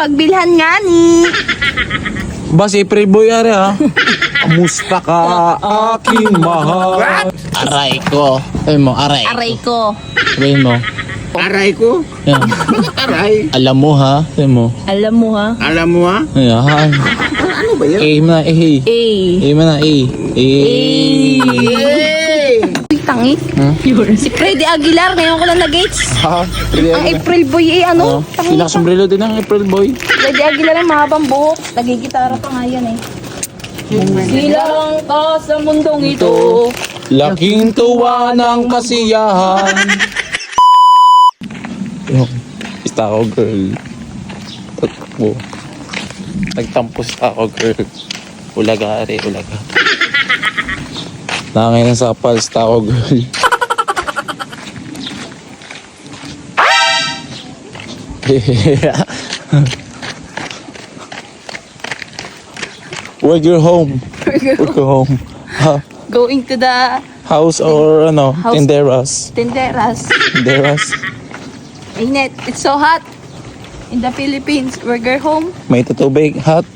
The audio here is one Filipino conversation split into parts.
Pagbilhan nga ni. Ba, si April Boy ari ha. Kamusta ka, aking mahal? Aray ko. Sabi mo, aray. Aray ko. Sabi mo. Aray ko? Yan. Aray. Alam mo ha. Sabi mo. Alam mo ha? Alam mo ha? Ayan. Ano ba yan? A mo na, A. A mo na, A. A. Uy, tangi. Si Freddy Aguilar, ngayon ko lang na-gates. Ha? Ang April Boy ano? Tangi. Pinakasombrero din ang April Boy. Freddy Aguilar ang mahabang buhok. Nagigitara pa nga yan eh. Silang ka sa mundong ito. Laking tuwa ng kasiyahan. Yung Stako girl. Takbo. Nagtampo Stako girl. Ulaga are, ulaga. Nangay ng sapal Stako girl. Where's your home? Where's your home? Going to the House or ano? House. Tinderas. Tinderas. Tinderas. Init. It's so hot. In the Philippines, burger home. May tutubig hot.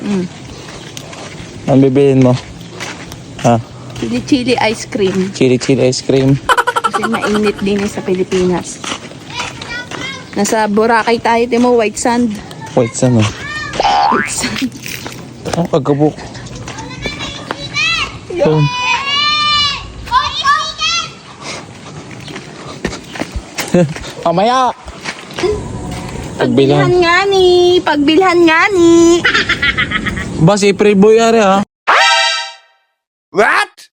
Mm. Ano bibilin mo? Ha? Chili ice cream. Chili ice cream. Kasi mainit din sa Pilipinas. Nasa Boracay tayo, timo white sand. Wait, saan White sand. Ang kagabok. Oh. Mamaya! Pagbilhan nga ni. Pagbilhan nga ni. Ba, si April Boy ari ha? What?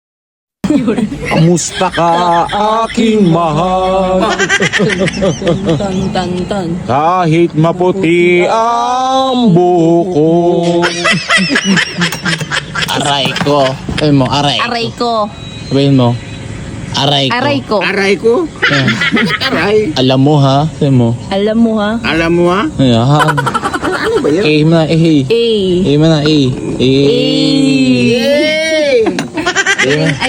Kamusta ka, aking mahal? Tan. Kahit maputi ang buko. Aray ko. Sabi mo, aray. Aray ko. Sabihin mo, aray ko. Aray ko. Aray ko? Yan. Aray. Alam mo ha? Sabi mo, Alam mo ha? Alam mo ha? ayan. Ano ba yan? A mo na, A. A mo na, A. A.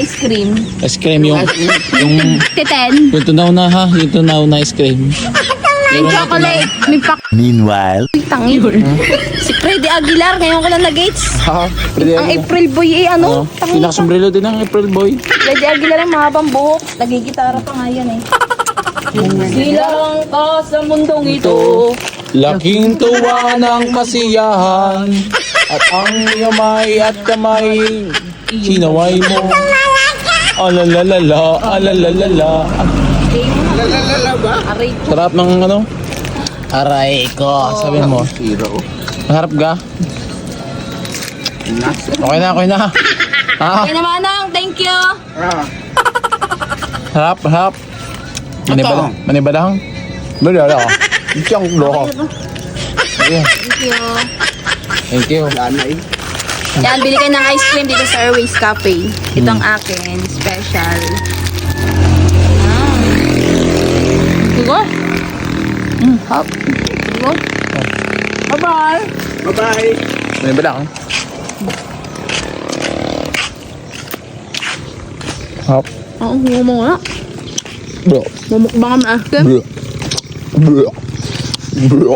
Ice cream. Ice cream yung Teten. yung tunaw na ha, yung tunaw na ice cream. May chocolate. May pak... Meanwhile, Tangi. Si Freddy Aguilar, ngayon ko lang na-gates. ha? Ang April Boy ano? Tangi. Pinakasombrero din ang April Boy. Freddy Aguilar ang mahabang buhok. Nagigitara pa nga yan eh. Silang ka sa mundong ito. Laking tuwa ng kasiyahan at ang yamay at kamay sinaway mo. Alalalala, alalalala. Lalalala ba? Aray ko. Sarap ng ano? Aray ko, sabi mo. Zero. Masarap ga? Okay na, okay na. Ha? Okay naman Nang, thank you. Ah. Harap, harap. Manibalang. Manibalang. Bala ako. Siyang loko. Thank you. Thank you. Wala na eh. Yan, bili kayo ng ice cream dito sa Airways Cafe. Ito ang akin, special. Digo? Hop. Digo? Bye-bye. Bye-bye. Manibalang. Hop. Oo, ngomong nga. Bro. Mamukbang kami ice cream. Bro. Bro.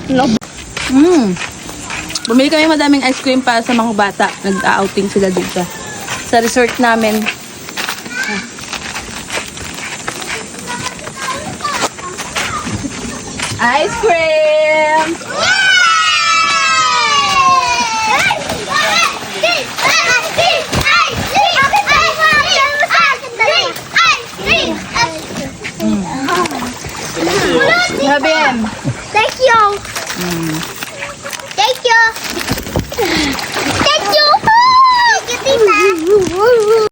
Bro. Bumili kami madaming ice cream para sa mga bata. Nag-outing sila dito. Sa resort namin. Ice cream! Habim! Thank you. Thank you. Thank you. Thank you, tita.